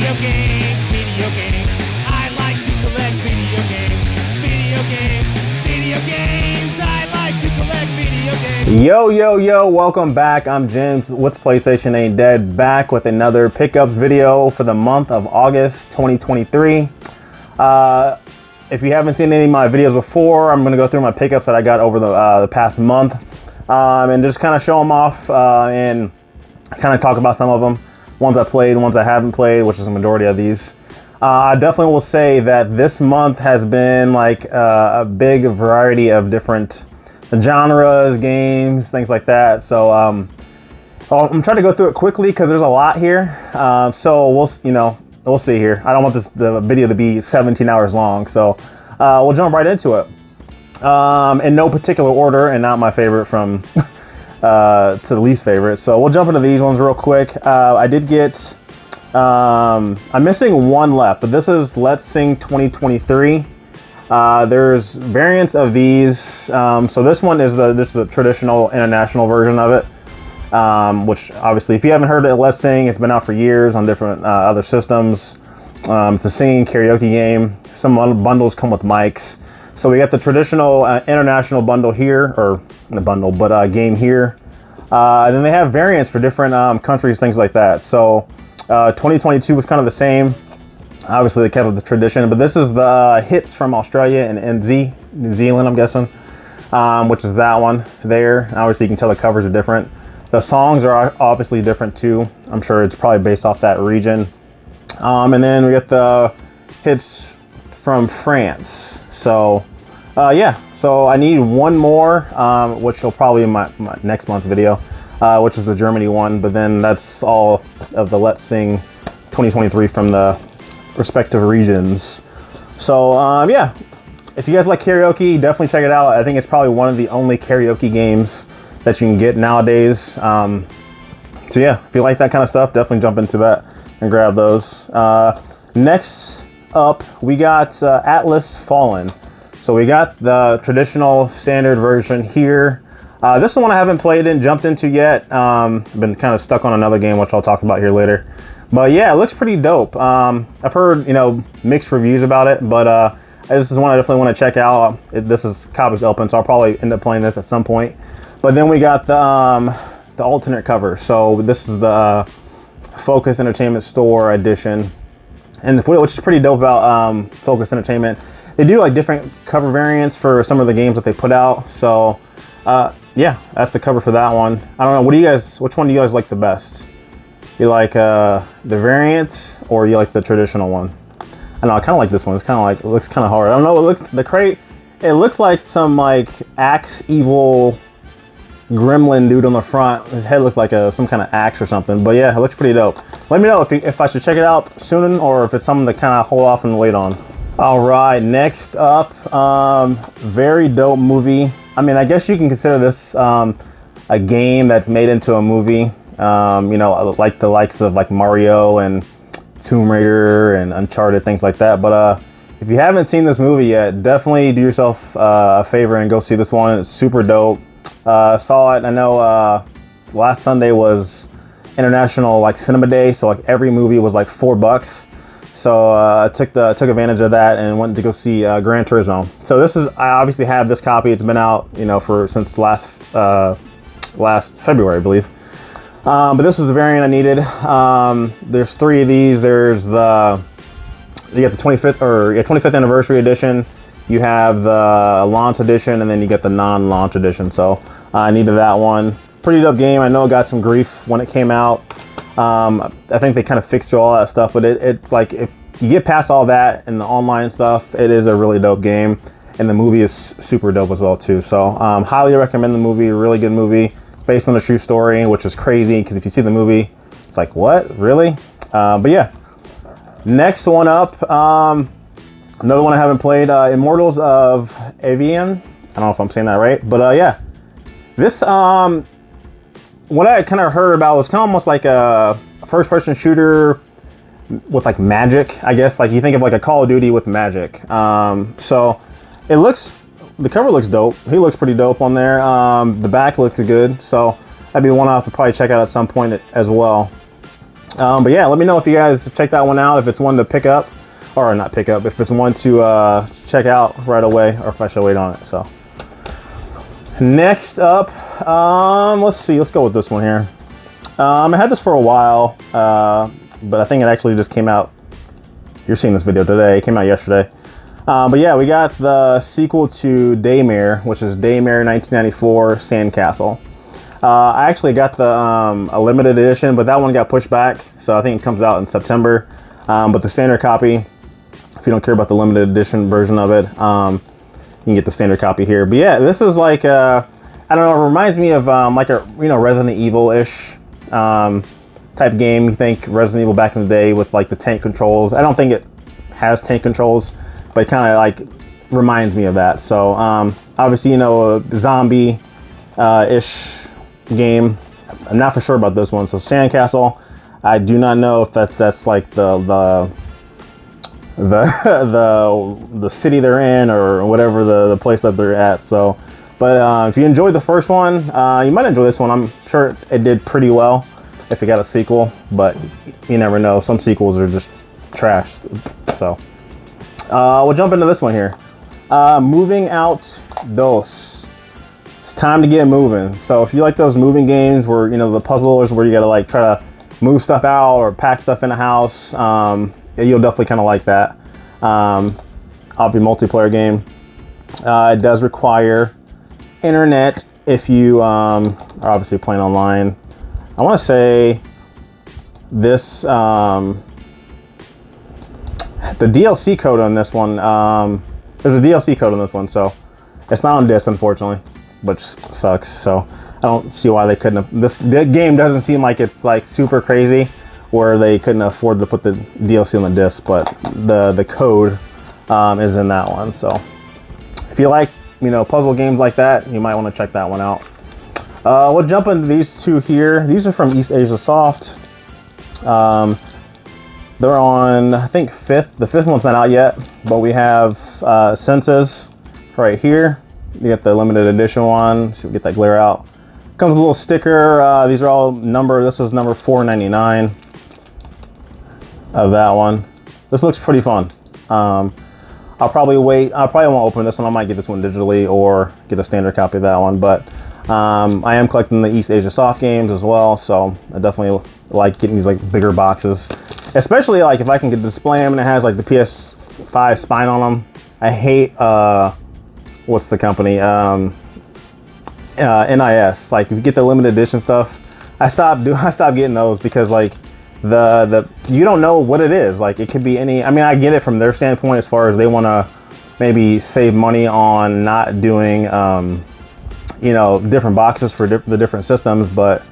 Video games, video games. I like to collect video games. Video games, video games. I like to collect video games. Yo, welcome back. I'm James with PlayStation Ain't Dead, back with another pickups video for the month of August 2023. If you haven't seen any of my videos before, I'm going to go through my pickups that I got over the past month and just kind of show them off and kind of talk about some of them. Ones I played, ones I haven't played, which is the majority of these. I definitely will say that this month has been like a big variety of different genres, games, things like that. So I'm trying to go through it quickly because there's a lot here. So we'll see here. I don't want the video to be 17 hours long, so we'll jump right into it. In no particular order, and not my favorite from to the least favorite. So we'll jump into these ones real quick. I did get, I'm missing one left, but this is Let's Sing 2023. There's variants of these. So this one is the traditional international version of it. Which obviously, if you haven't heard of Let's Sing, it's been out for years on different other systems. It's a singing karaoke game. Some bundles come with mics. So we got the traditional international bundle here, or the bundle, but game here. And then they have variants for different countries, things like that. So 2022 was kind of the same. Obviously, they kept with the tradition, but this is the hits from Australia and New Zealand, I'm guessing, which is that one there. Obviously, you can tell the covers are different. The songs are obviously different too. I'm sure it's probably based off that region. And then we get the hits from France. So yeah, so I need one more, which will probably be my next month's video, which is the Germany one. But then that's all of the Let's Sing 2023 from the respective regions. So yeah, if you guys like karaoke, definitely check it out. I think it's probably one of the only karaoke games that you can get nowadays. So yeah, if you like that kind of stuff, definitely jump into that and grab those. Next up, we got Atlas Fallen. So we got the traditional standard version here. This one I haven't played and jumped into yet. I've been kind of stuck on another game, which I'll talk about here later. But yeah, it looks pretty dope. I've heard, mixed reviews about it, but this is one I definitely want to check out. This is copies open, so I'll probably end up playing this at some point. But then we got the alternate cover. So this is the Focus Entertainment Store edition, and which is pretty dope about Focus Entertainment. They do like different cover variants for some of the games that they put out. So yeah, that's the cover for that one. I don't know. Which one do you guys like the best? You like the variants, or you like the traditional one? I don't know. I kind of like this one. It's kind of like, it looks kind of hard. I don't know. The crate. It looks like some like axe evil gremlin dude on the front. His head looks like some kind of axe or something. But yeah, it looks pretty dope. Let me know if I should check it out soon, or if it's something to kind of hold off and wait on. All right, next up, very dope movie. I mean, I guess you can consider this a game that's made into a movie. Like the likes of like Mario and Tomb Raider and Uncharted, things like that. But if you haven't seen this movie yet, definitely do yourself a favor and go see this one. It's super dope. Saw it. I know last Sunday was International like Cinema Day, so like every movie was like $4. So I took advantage of that and went to go see Gran Turismo. So I obviously have this copy. It's been out since last February, I believe. But this was the variant I needed. There's 3 of these. There's you got the 25th anniversary edition. You have the launch edition, and then you get the non-launch edition. So I needed that one. Pretty dope game. I know it got some grief when it came out. I think they kind of fixed all that stuff, but it's like, if you get past all that and the online stuff, it is a really dope game, and the movie is super dope as well too. So highly recommend the movie. Really good movie. It's based on a true story, which is crazy because if you see the movie, it's like, what, really? But yeah, next one up, another one I haven't played, Immortals of Avian. I don't know if I'm saying that right, but yeah, this what I kind of heard about was kind of almost like a first-person shooter with like magic, I guess. Like you think of like a Call of Duty with magic. So the cover looks dope. He looks pretty dope on there. The back looks good. So that'd be one I'll have to probably check out at some point as well. But yeah, let me know if you guys check that one out, if it's one to pick up, or not pick up, if it's one to check out right away, or if I should wait on it. So next up, let's see, let's go with this one here. I had this for a while, but I think it actually just came out. You're seeing this video today. It came out yesterday. But yeah, we got the sequel to Daymar, which is Daymar 1994 Sandcastle. I actually got the a limited edition, but that one got pushed back, so I think it comes out in September. But the standard copy, if you don't care about the limited edition version of it, you can get the standard copy here. But yeah, this is like I don't know, it reminds me of like a Resident Evil-ish type game. You think Resident Evil back in the day with like the tank controls. I don't think it has tank controls, but it kind of like reminds me of that. So obviously, a zombie ish game. I'm not for sure about this one. So Sandcastle, I do not know if that's like the city they're in, or whatever the place that they're at. So, but if you enjoyed the first one, you might enjoy this one. I'm sure it did pretty well if it got a sequel, but you never know. Some sequels are just trash. So we'll jump into this one here. Moving Out Dos. It's time to get moving. So if you like those moving games where, the puzzlers where you gotta like try to move stuff out or pack stuff in a house, you'll definitely kind of like that. Obviously multiplayer game. It does require internet if you are obviously playing online. I want to say this, the DLC code on this one, there's a DLC code on this one, so it's not on disc, unfortunately, which sucks. So I don't see why they couldn't have, the game doesn't seem like it's like super crazy where they couldn't afford to put the DLC on the disc, but the code is in that one. So if you like, puzzle games like that, you might want to check that one out. We'll jump into these two here. These are from East Asia Soft. They're on, I think, 5th. The 5th one's not out yet, but we have Senses right here. You get the limited edition one, so we get that glare out. Comes with a little sticker. These are all numbered. This is number 499 of that one. This looks pretty fun. I'll probably wait. I probably won't open this one. I might get this one digitally or get a standard copy of that one, but I am collecting the East Asia Soft games as well, so I definitely like getting these like bigger boxes, especially like if I can get display them and it has like the PS5 spine on them. I hate what's the company, NIS. Like if you get the limited edition stuff, I stopped getting those because like the you don't know what it is. Like it could be any. I mean, I get it from their standpoint as far as they want to maybe save money on not doing different boxes for the different systems, but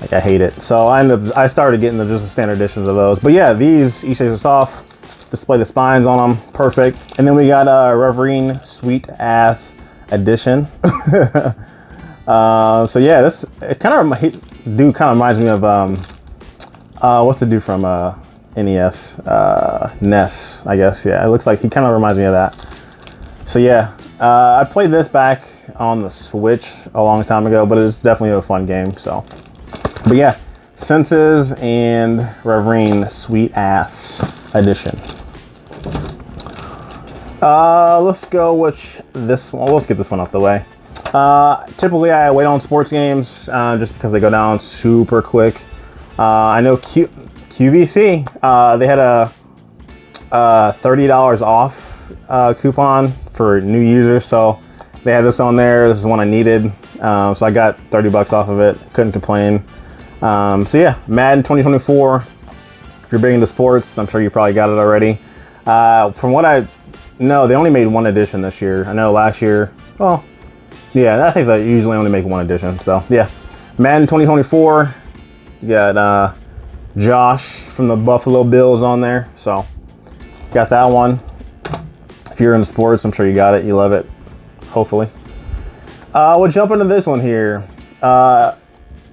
like I hate it. So I started getting just the standard editions of those. But yeah, these East Asia Soft display the spines on them, perfect. And then we got Reverine Sweet Ass Edition. So yeah, this it kind of reminds me of what's the dude from NES, Ness, I guess. Yeah, it looks like he kind of reminds me of that. So yeah, I played this back on the Switch a long time ago, but it's definitely a fun game. So, but yeah, Senses and Reverine Sweet Ass Edition. Let's go with this one. Let's get this one out the way. Typically I wait on sports games just because they go down super quick. I know QVC, they had a $30 off coupon for new users, so they had this on there. This is one I needed, so I got 30 bucks off of it. Couldn't complain. So yeah, Madden 2024. If you're big into sports, I'm sure you probably got it already. From what I know, they only made one edition this year. I know last year, well, yeah, I think they usually only make one edition. So yeah, Madden 2024. You got Josh from the Buffalo Bills on there, so got that one. If you're into sports, I'm sure you got it. You love it, hopefully. We'll jump into this one here.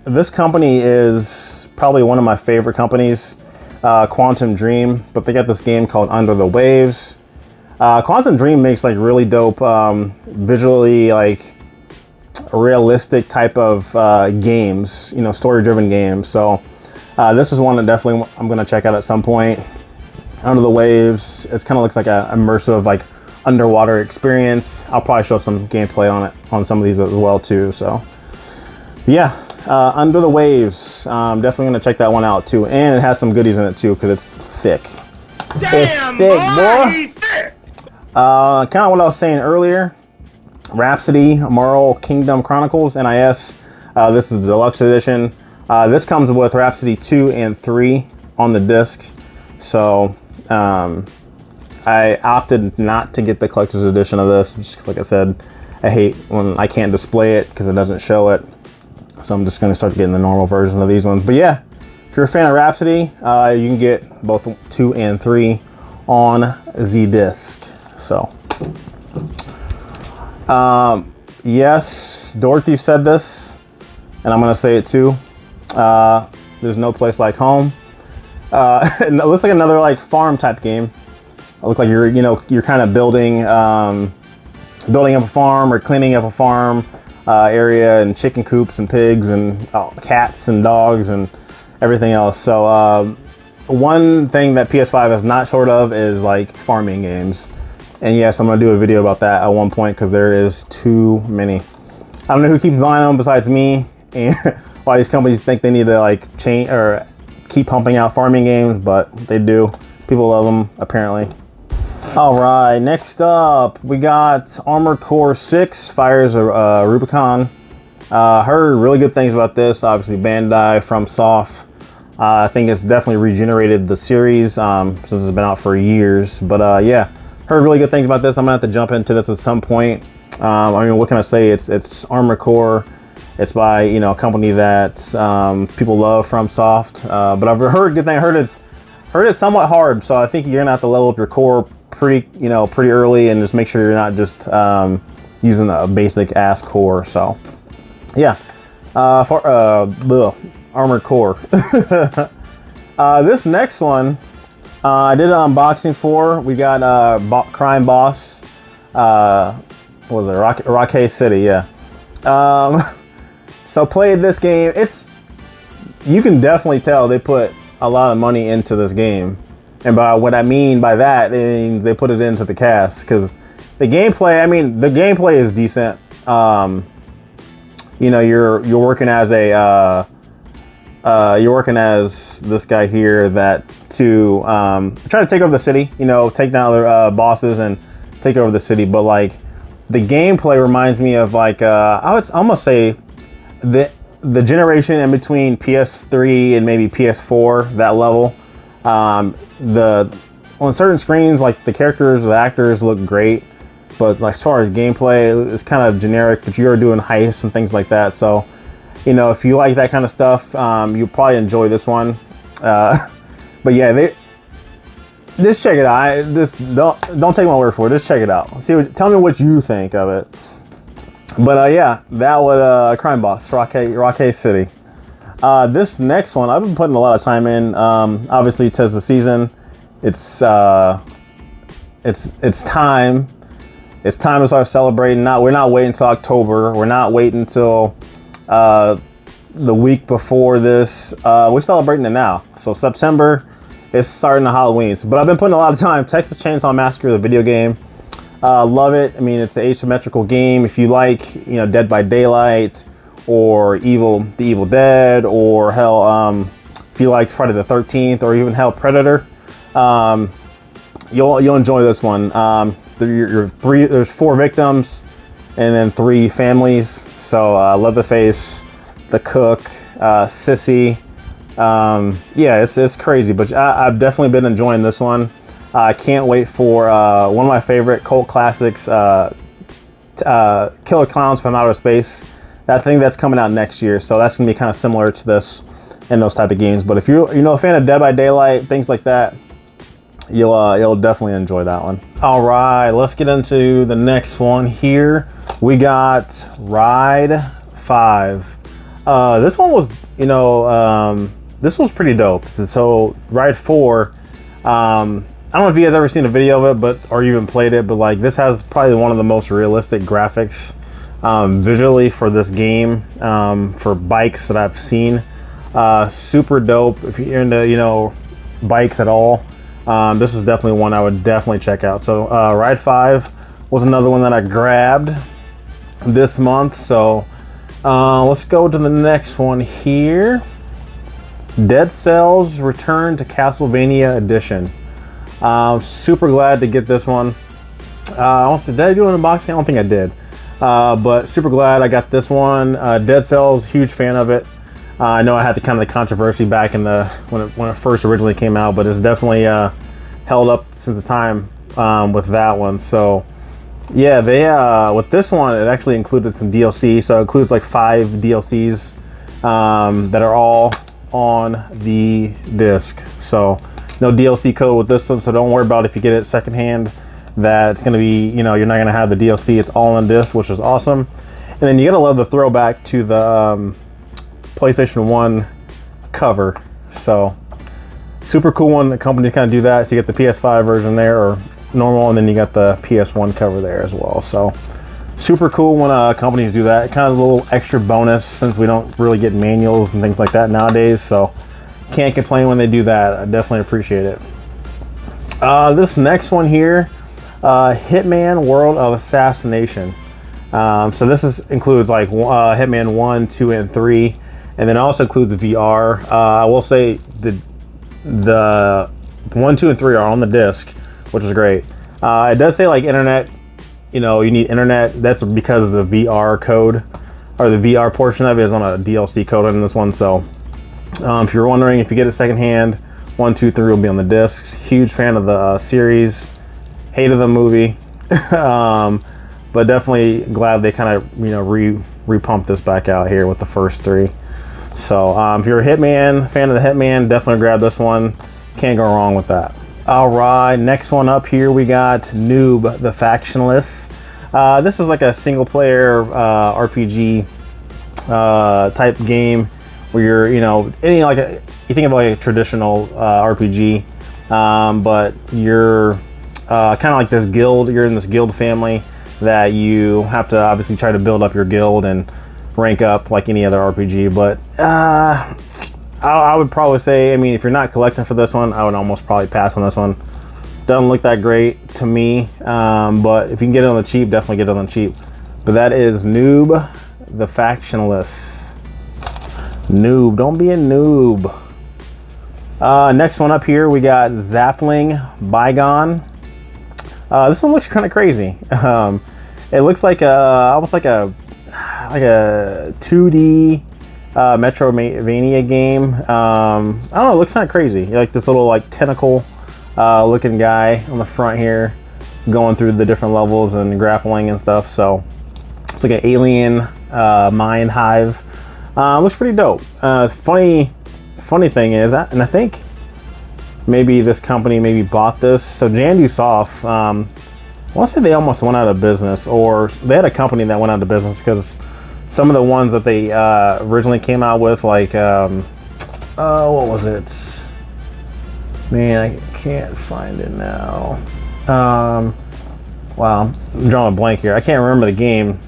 This company is probably one of my favorite companies, Quantum Dream, but they got this game called Under the Waves. Quantum Dream makes like really dope, visually like realistic type of games, story-driven games. So This is one that definitely I'm gonna check out at some point. Under the Waves, it kind of looks like a immersive like underwater experience. I'll probably show some gameplay on it on some of these as well too. So yeah, Under the Waves, definitely gonna check that one out too. And it has some goodies in it too because it's thick. Damn, it's thick, boy. thick. Kind of what I was saying earlier. Rhapsody, Moral Kingdom Chronicles, NIS. This is the deluxe edition. This comes with Rhapsody 2 and 3 on the disc. So I opted not to get the collector's edition of this. Just like I said, I hate when I can't display it because it doesn't show it. So I'm just going to start getting the normal version of these ones. But yeah, if you're a fan of Rhapsody, you can get both 2 and 3 on the disc. So yes, Dorothy said this, and I'm gonna say it too. There's no place like home. It looks like another like farm type game. It looks like you're kind of building building up a farm or cleaning up a farm area, and chicken coops and pigs and cats and dogs and everything else. So one thing that PS5 is not short of is like farming games. And yes, I'm gonna do a video about that at one point because there is too many. I don't know who keeps buying them besides me, and why these companies think they need to like change or keep pumping out farming games, but they do. People love them apparently. All right, next up we got Armored Core 6 Fires of Rubicon. Heard really good things about this. Obviously, Bandai, FromSoft. I think it's definitely regenerated the series since it's been out for years. But yeah. Heard really good things about this. I'm gonna have to jump into this at some point. I mean, what can I say? It's Armored Core. It's by a company that people love, FromSoft. But I've heard good thing. I heard it's somewhat hard. So I think you're gonna have to level up your core pretty early and just make sure you're not just using a basic ass core. So yeah, Armored Core. This next one. I did an unboxing for. We got Crime Boss. What was it? Rockay City, yeah. So played this game. You can definitely tell they put a lot of money into this game. And by what I mean by that, it means they put it into the cast. Because the gameplay is decent. You're working as you're working as this guy here to try to take over the city, take down other bosses and take over the city. But like the gameplay reminds me of like I would almost say the generation in between PS3 and maybe PS4, that level. On certain screens, like the characters, the actors look great, but like as far as gameplay, it's kind of generic. But you are doing heists and things like that, so if you like that kind of stuff, you'll probably enjoy this one. But yeah, just check it out. Just don't take my word for it. Just check it out. Tell me what you think of it. But yeah, that was Crime Boss, Rockay City. This next one, I've been putting a lot of time in. Obviously, 'tis the season. It's time. It's time to start celebrating. We're not waiting until October. We're not waiting until the week before this. We're celebrating it now. So September, it's starting the Halloween. But I've been putting a lot of time. Texas Chainsaw Massacre, the video game. Love it. I mean, it's an asymmetrical game. If you like, Dead by Daylight or The Evil Dead, or hell, if you like Friday the 13th or even hell Predator, you'll enjoy this one. There's 4 victims and then 3 families. So Leatherface, the cook, Sissy. Yeah, it's crazy, but I've definitely been enjoying this one. I can't wait for one of my favorite cult classics, Killer Clowns from Outer Space. I think that's coming out next year, so that's gonna be kind of similar to this and those type of games. But if you're a fan of Dead by Daylight, things like that, you'll definitely enjoy that one. All right, let's get into the next one here. We got Ride 5. This one was, this was pretty dope. So Ride 4, I don't know if you guys ever seen a video of it, or even played it, but like this has probably one of the most realistic graphics visually for this game, for bikes that I've seen. Super dope. If you're into, you know, bikes at all, this is definitely one I would definitely check out. So Ride 5 was another one that I grabbed this month. So let's go to the next one here. Dead Cells Return to Castlevania Edition. Super glad to get this one. Did I do an unboxing? I don't think I did. But super glad I got this one. Dead Cells, huge fan of it. I know I had the kind of the controversy back in the when it first originally came out, but it's definitely held up since the time with that one. So yeah, they with this one it actually included some DLC. So it includes like 5 DLCs that are all on the disc. So no DLC code with this one, so don't worry about if you get it secondhand that it's going to be, you know, you're not going to have the DLC. It's all on disc, which is awesome. And then you got to love the throwback to the PlayStation 1 cover. So super cool one. The companies kind of do that. So you get the PS5 version there, or normal, and then you got the PS1 cover there as well. So super cool when companies do that. Kind of a little extra bonus since we don't really get manuals and things like that nowadays. So can't complain when they do that. I definitely appreciate it. This next one here, Hitman World of Assassination. So this includes like Hitman 1, 2, and 3, and then also includes VR. I will say the 1, 2, and 3 are on the disc, which is great. It does say like internet, you know, you need internet. That's because of the VR code, or the VR portion of it is on a DLC code in this one. So if you're wondering, if you get it secondhand, 1, 2, 3 will be on the discs. Huge fan of the series. Hated the movie, but definitely glad they kind of, you know, re-pumped this back out here with the first 3. So if you're a Hitman fan of the Hitman, definitely grab this one. Can't go wrong with that. All right, next one up here we got Noob The Factionalists. This is like a single player RPG type game where you're, you know, you think of like a traditional RPG, but you're kind of like this guild. You're in this guild family that you have to obviously try to build up your guild and rank up like any other RPG. But I would probably say, I mean, if you're not collecting for this one, I would almost probably pass on this one. Doesn't look that great to me, but if you can get it on the cheap, definitely get it on the cheap. But that is Noob The Factionalists. Noob, don't be a noob. Next one up here, we got Zappling Bygone. This one looks kind of crazy. It looks like almost like a 2D Metroidvania game. I don't know, it looks kind of crazy. Like this little like tentacle looking guy on the front here, going through the different levels and grappling and stuff. So it's like an alien mind hive. Looks pretty dope. Funny thing is that, and I think maybe this company maybe bought this. So Jandu Soft, I want to say they almost went out of business, or they had a company that went out of business because some of the ones that they originally came out with, like, what was it? Man, I can't find it now. Wow, I'm drawing a blank here. I can't remember the game.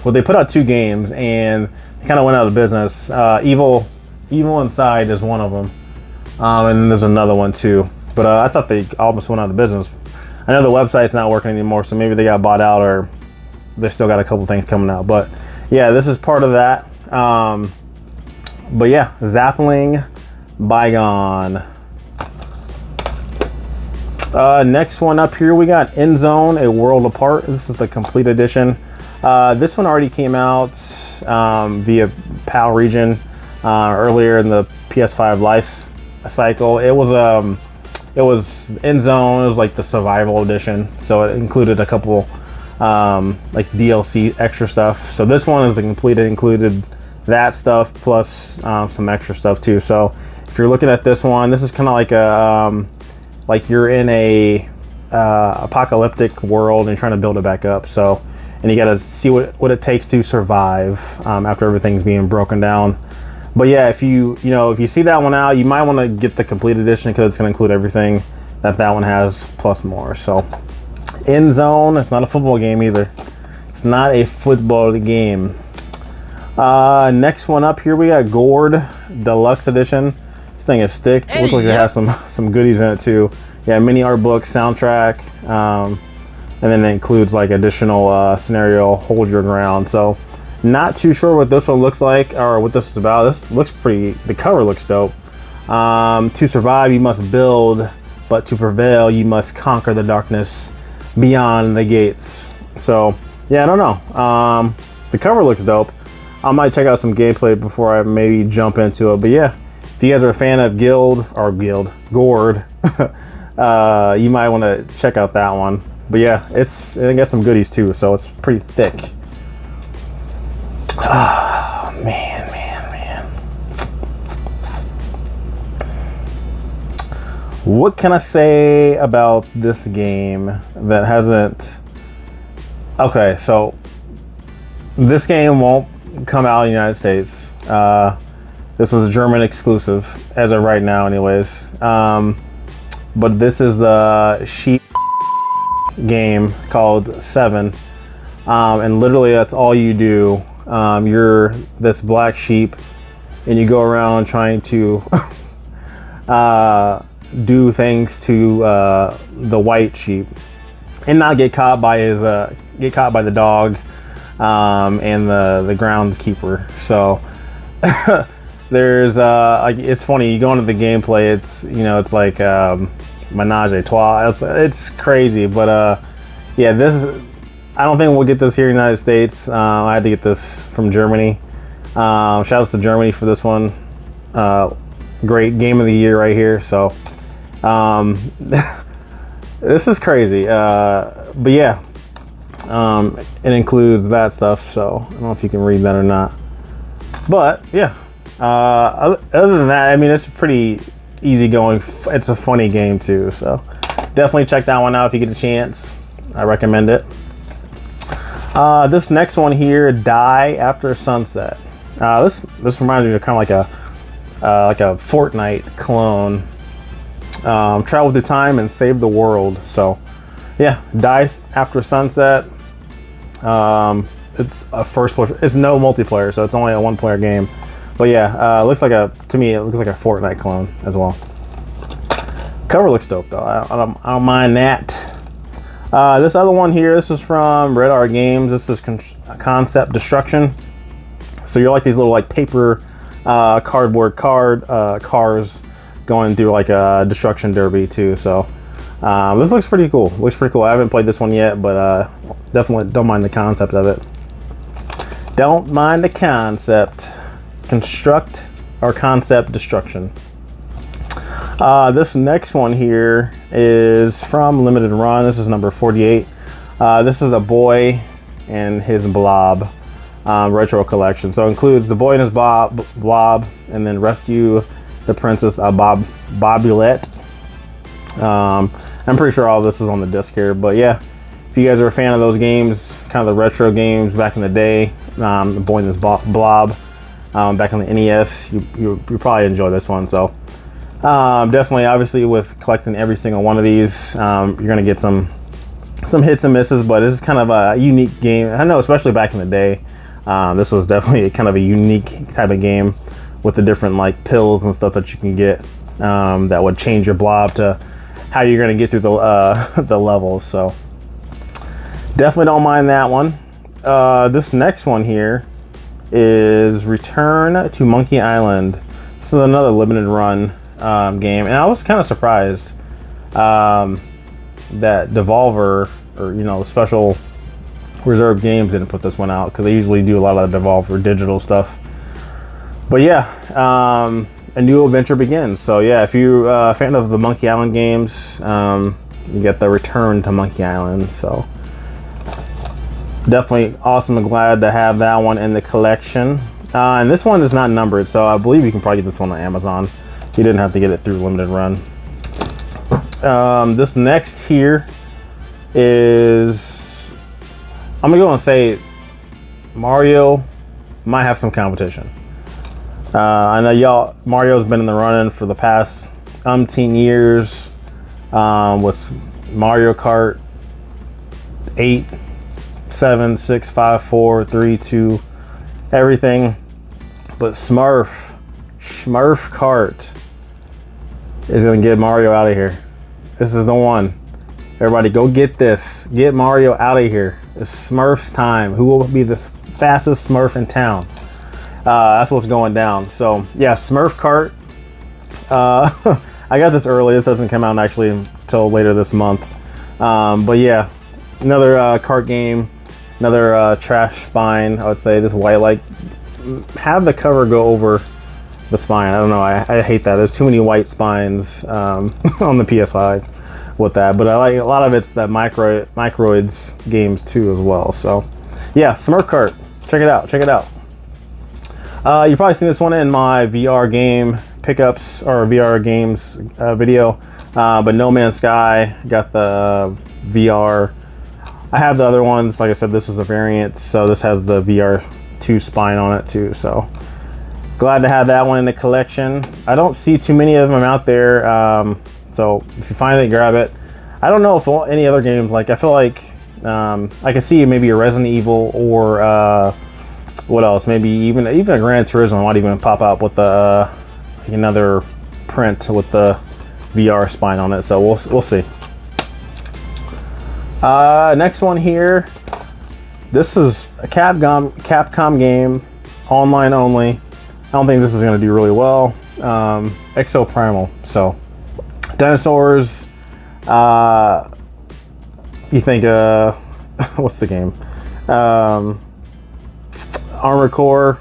Well, they put out 2 games and they kind of went out of business. Evil Inside is one of them. And there's another one too. But I thought they almost went out of business. I know the website's not working anymore, so maybe they got bought out, or they still got a couple things coming out. But yeah, this is part of that. But yeah, Zappling Bygone. Next one up here, we got End Zone, A World Apart. This is the complete edition. This one already came out via PAL region earlier in the PS5 life cycle. It was End Zone. It was like the survival edition, so it included a couple like DLC extra stuff. So this one is the complete. It included that stuff plus some extra stuff too. So if you're looking at this one, this is kind of like a like you're in a apocalyptic world and you're trying to build it back up. So, and you got to see what it takes to survive after everything's being broken down. But yeah, if you see that one out, you might want to get the complete edition because it's going to include everything that one has plus more. So End Zone, it's not a football game either. It's not a football game. Next one up here, we got Gourd Deluxe Edition. This thing is thick. It looks like it has some goodies in it too. Yeah, mini art book, soundtrack, and then it includes like additional scenario, hold your ground. So not too sure what this one looks like or what this is about. This looks pretty, the cover looks dope. To survive, you must build, but to prevail, you must conquer the darkness beyond the gates. So yeah, I don't know. The cover looks dope. I might check out some gameplay before I maybe jump into it. But yeah, if you guys are a fan of Gourd, you might want to check out that one. But yeah, it got some goodies too, so it's pretty thick. Oh, man. What can I say about this game that hasn't... Okay, so this game won't come out in the United States. This was a German exclusive as of right now anyways. But this is the sheep game called 7. And literally that's all you do. You're this black sheep and you go around trying to do things to the white sheep and not get caught by the dog and the groundskeeper. So there's like, it's funny, you go into the gameplay, it's, you know, it's like menage a trois. It's crazy, but yeah, this is, I don't think we'll get this here in the United States. I had to get this from Germany. Shout outs to Germany for this one. Great game of the year right here. So this is crazy. But yeah, it includes that stuff. So I don't know if you can read that or not. But yeah, other than that, I mean, it's pretty easy going. It's a funny game too. So definitely check that one out if you get a chance. I recommend it. This next one here, Die After Sunset. This reminds me of kind of like a Fortnite clone. Travel through time and save the world. So yeah, Die After Sunset. It's a first player. It's no multiplayer, so it's only a one-player game. But yeah, it looks like to me it looks like a Fortnite clone as well. Cover looks dope though. I don't mind that. This other one here, this is from Red Art Games. This is Concept Destruction. So you're like these little like paper cardboard cars going through like a destruction derby too. So this looks pretty cool. I haven't played this one yet, but definitely don't mind the concept of it. Don't mind the concept. Construct or Concept Destruction. This next one here is from Limited Run. This is number 48. This is a boy and his blob retro collection. So it includes the boy and his blob, and then rescue the princess Bobulette. I'm pretty sure all of this is on the disc here, but yeah, if you guys are a fan of those games, kind of the retro games back in the day, the boy and his blob back on the NES, you probably enjoy this one. So definitely, obviously, with collecting every single one of these, you're gonna get some hits and misses, but this is kind of a unique game. I know, especially back in the day, this was definitely kind of a unique type of game with the different like pills and stuff that you can get that would change your blob to how you're gonna get through the levels. So definitely don't mind that one. This next one here is Return to Monkey Island. This is another limited run game, and I was kind of surprised that Devolver, or you know, Special Reserve Games, didn't put this one out, because they usually do a lot of Devolver digital stuff. But yeah, a new adventure begins. So yeah, if you're a fan of the Monkey Island games, you get the Return to Monkey Island. So definitely awesome and glad to have that one in the collection. And this one is not numbered, so I believe you can probably get this one on Amazon. You didn't have to get it through Limited Run. This next here is, I'm gonna go and say Mario might have some competition. I know Mario's been in the running for the past umpteen years with Mario Kart 8, 7, 6, 5, 4, 3, 2, everything. But Smurf Cart is gonna get Mario out of here. This is the one. Everybody go get this. Get Mario out of here. It's Smurf's time. Who will be the fastest Smurf in town? That's what's going down. So yeah, Smurf Cart. I got this early. This doesn't come out actually until later this month. But yeah, another cart game, another trash spine. I would say this white, like, have the cover go over the spine. I don't know. I hate that. There's too many white spines on the PS5 with that. But I like a lot of it's that microids games too as well. So yeah, Smurf Cart. Check it out. Check it out. You've probably seen this one in my VR game pickups or VR games video. But No Man's Sky got the VR. I have the other ones. Like I said, this was a variant, so this has the VR2 spine on it too. So glad to have that one in the collection. I don't see too many of them out there, so if you find it, grab it. I don't know if any other games, like I feel like I can see maybe a Resident Evil or what else? Maybe even a Gran Turismo might even pop out with the another print with the VR spine on it. So we'll see. Next one here. This is a Capcom game, online only. I don't think this is going to do really well. Exo Primal. So dinosaurs. You think what's the game? Armored Core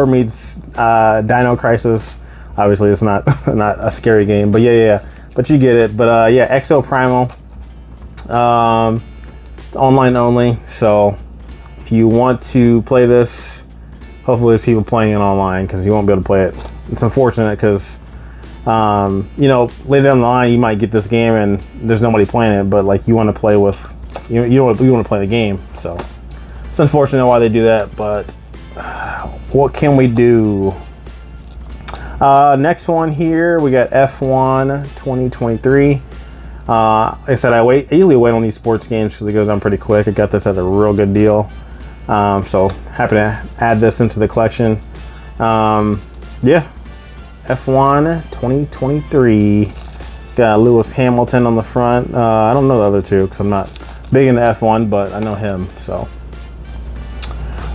meets Dino Crisis. Obviously, it's not a scary game, but yeah. But you get it. But yeah, Exo Primal, online only. So if you want to play this, hopefully there's people playing it online because you won't be able to play it. It's unfortunate because you know, later down the line you might get this game and there's nobody playing it, but like you want to play with you want to play the game. So it's unfortunate why they do that, but what can we do? Next one here, we got F1 2023. Like I said, I usually wait on these sports games because it goes on pretty quick. I got this at a real good deal. So happy to add this into the collection. Yeah, F1 2023. Got Lewis Hamilton on the front. I don't know the other two because I'm not big into F1, but I know him. So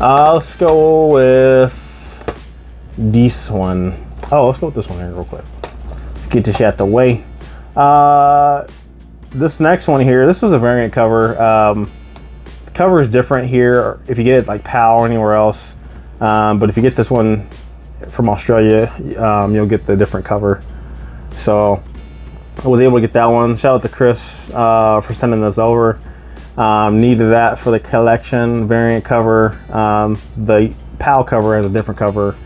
let's go with this one. Oh, let's go with this one here real quick. Get this shit out the way. This next one here, this was a variant cover. The cover is different here if you get it like PAL or anywhere else. But if you get this one from Australia, you'll get the different cover. So I was able to get that one. Shout out to Chris for sending this over. Needed that for the collection variant cover. The PAL cover has a different cover.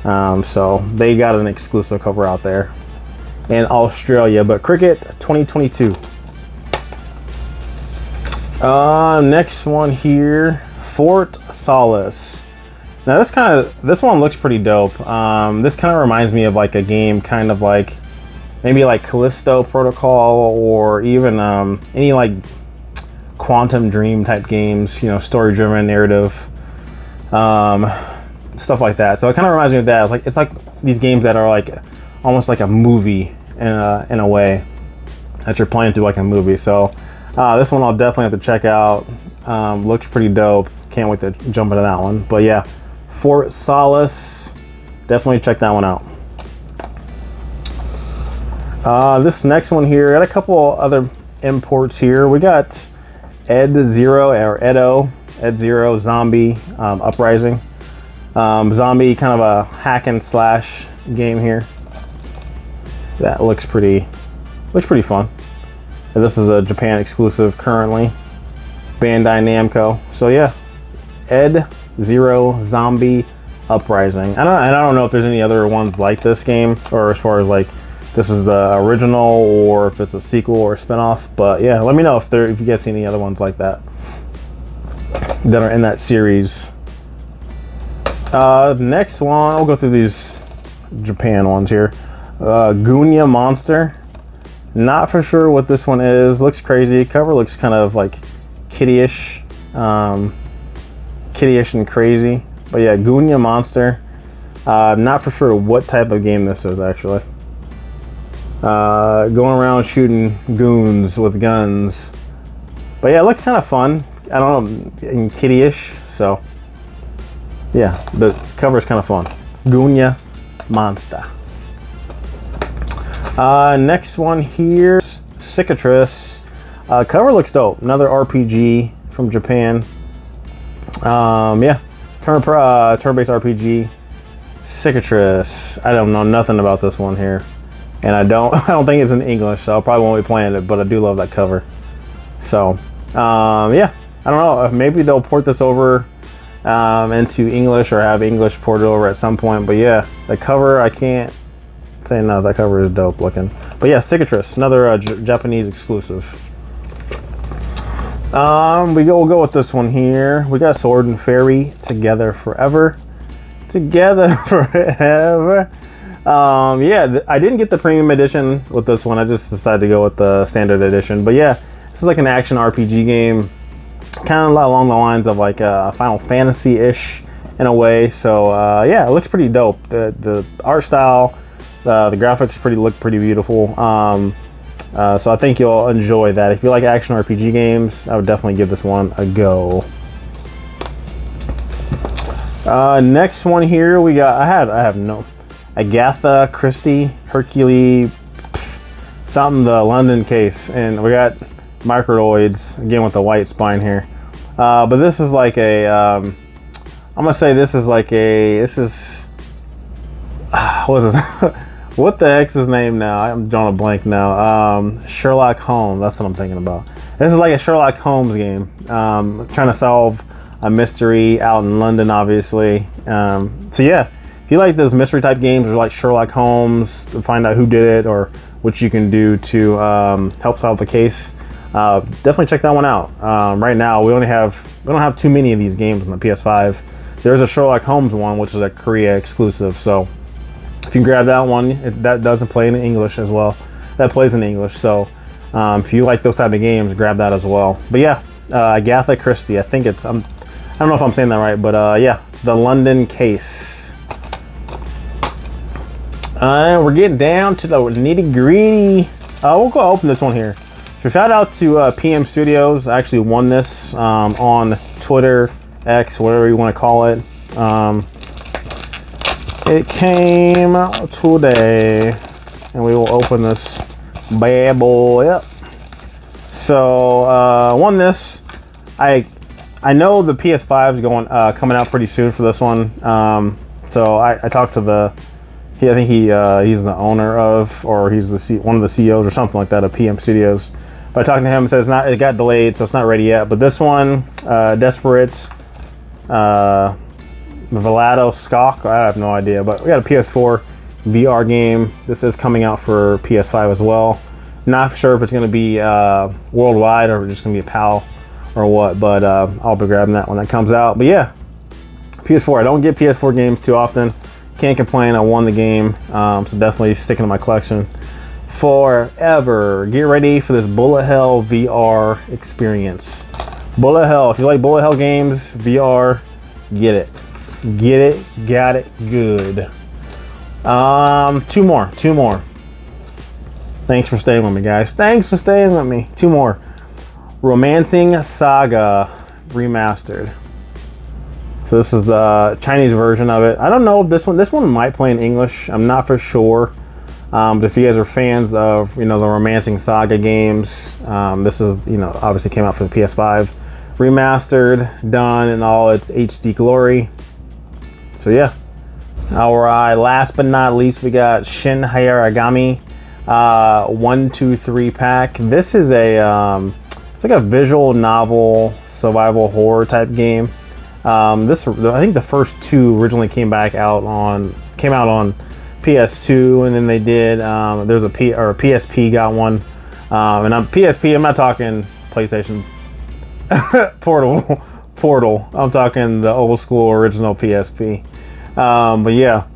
So they got an exclusive cover out there in Australia. But Cricket 2022. Next one here, Fort Solace. Now this one looks pretty dope. This kind of reminds me of like a game kind of like maybe like Callisto Protocol or even any like Quantum Dream type games, you know, story driven narrative, stuff like that. So it kind of reminds me of that. Like it's like these games that are like almost like a movie in a way that you're playing through like a movie. So this one I'll definitely have to check out. Looks pretty dope. Can't wait to jump into that one. But yeah, Fort Solace, definitely check that one out. This next one here, got a couple other imports here. We got EdtoZero or EdtoZero Zombie Uprising. Zombie, kind of a hack and slash game here. That looks pretty fun. And this is a Japan exclusive currently. Bandai Namco. So yeah, EdtoZero Zombie Uprising. I don't know if there's any other ones like this game, or as far as like this is the original or if it's a sequel or a spinoff. But yeah, let me know if you guys see any other ones like that that are in that series. Next one, I'll go through these Japan ones here. Guna Monster. Not for sure what this one is. Looks crazy. Cover looks kind of like kiddie-ish and crazy. But yeah, Guna Monster. I'm not for sure what type of game this is actually. Going around shooting goons with guns. But yeah, it looks kind of fun. I don't know, and kiddie-ish. So yeah, the cover is kind of fun. Guna Monster. Next one here, Cicatrice. Cover looks dope. Another RPG from Japan. Yeah, turn-based RPG. Cicatrice. I don't know nothing about this one here, and I don't think it's in English, so I probably won't be playing it. But I do love that cover. So yeah, I don't know. Maybe they'll port this over into English or have English ported over at some point. But yeah, the cover, I can't say no. That cover is dope looking. But yeah, Cicatrice, another Japanese exclusive. We'll go with this one here. We got Sword and Fairy, Together Forever. Together Forever. Yeah, I didn't get the premium edition with this one. I just decided to go with the standard edition. But yeah, this is like an action RPG game, kind of along the lines of like Final Fantasy-ish in a way. So yeah, it looks pretty dope. The art style, the graphics look pretty beautiful. So I think you'll enjoy that. If you like action RPG games, I would definitely give this one a go. Next one here, we got, I have no, Agatha, Christie, Hercules, something, the London case, and we got Microids, again with the white spine here. But this is like a, I'm gonna say this is like a, what is it? What the heck's his name now? I'm drawing a blank now. Sherlock Holmes, that's what I'm thinking about. This is like a Sherlock Holmes game, trying to solve a mystery out in London, obviously. So yeah, if you like those mystery type games or like Sherlock Holmes to find out who did it or what you can do to help solve the case, definitely check that one out. Right now, we don't have too many of these games on the PS5. There's a Sherlock Holmes one, which is a Korea exclusive. So if you can grab that one, that doesn't play in English as well. That plays in English. So if you like those type of games, grab that as well. But yeah, Agatha Christie. I think it's I don't know if I'm saying that right, but yeah, the London case. We're getting down to the nitty gritty. We'll go open this one here. So shout out to PM Studios. I actually won this on Twitter, X, whatever you want to call it. It came out today, and we will open this bad boy up. So won this. I know the PS5 is coming out pretty soon for this one. So I talked to I think he's the owner of, or he's one of the CEOs or something like that of PM Studios. But I talked to him and says it got delayed, so it's not ready yet. But this one, Desperate, Velado Skok, I have no idea. But we got a PS4 VR game. This is coming out for PS5 as well. Not sure if it's going to be worldwide or just going to be a PAL or what, but I'll be grabbing that when that comes out. But yeah, PS4. I don't get PS4 games too often. Can't complain. I won the game, so definitely sticking to my collection forever. Get ready for this Bullet Hell VR experience. Bullet Hell. If you like Bullet Hell games, VR, get it. Get it. Got it. Good. Two more. Thanks for staying with me, guys. Thanks for staying with me. Two more. Romancing Saga Remastered. So this is the Chinese version of it. I don't know if this one might play in English. I'm not for sure. But if you guys are fans of, the Romancing Saga games, this is, obviously came out for the PS5. Remastered, done in all its HD glory. So yeah. Alright, last but not least, we got Shin Hayaragami 1, 2, 3 pack. This is it's like a visual novel survival horror type game. I think the first two originally came out on PS2, and then they did there's a PSP got one, and on PSP I'm not talking PlayStation Portal. I'm talking the old school original PSP. But yeah,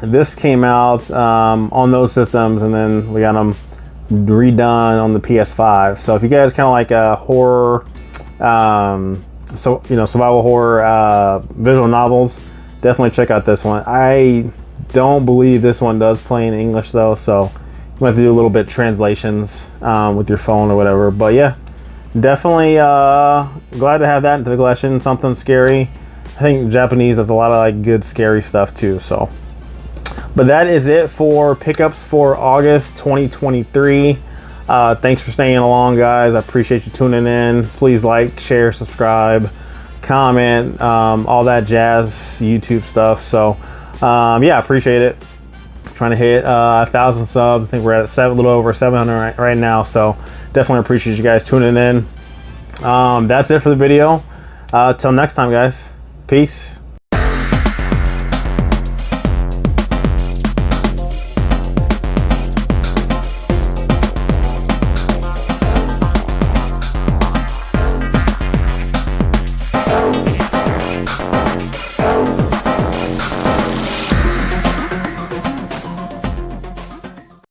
this came out on those systems, and then we got them redone on the PS5. So if you guys kind of like a horror so survival horror visual novels, definitely check out this one. I don't believe this one does play in English though, so you have to do a little bit translations with your phone or whatever. But yeah, definitely glad to have that into the collection. Something scary. I think Japanese has a lot of like good scary stuff too. So, but that is it for pickups for August 2023. Thanks for staying along, guys. I appreciate you tuning in. Please like, share, subscribe, comment, all that jazz, YouTube stuff. So yeah, appreciate it. Trying to hit 1,000 subs. I think we're at a little over 700 right now. So definitely appreciate you guys tuning in. That's it for the video. Till next time, guys. Peace.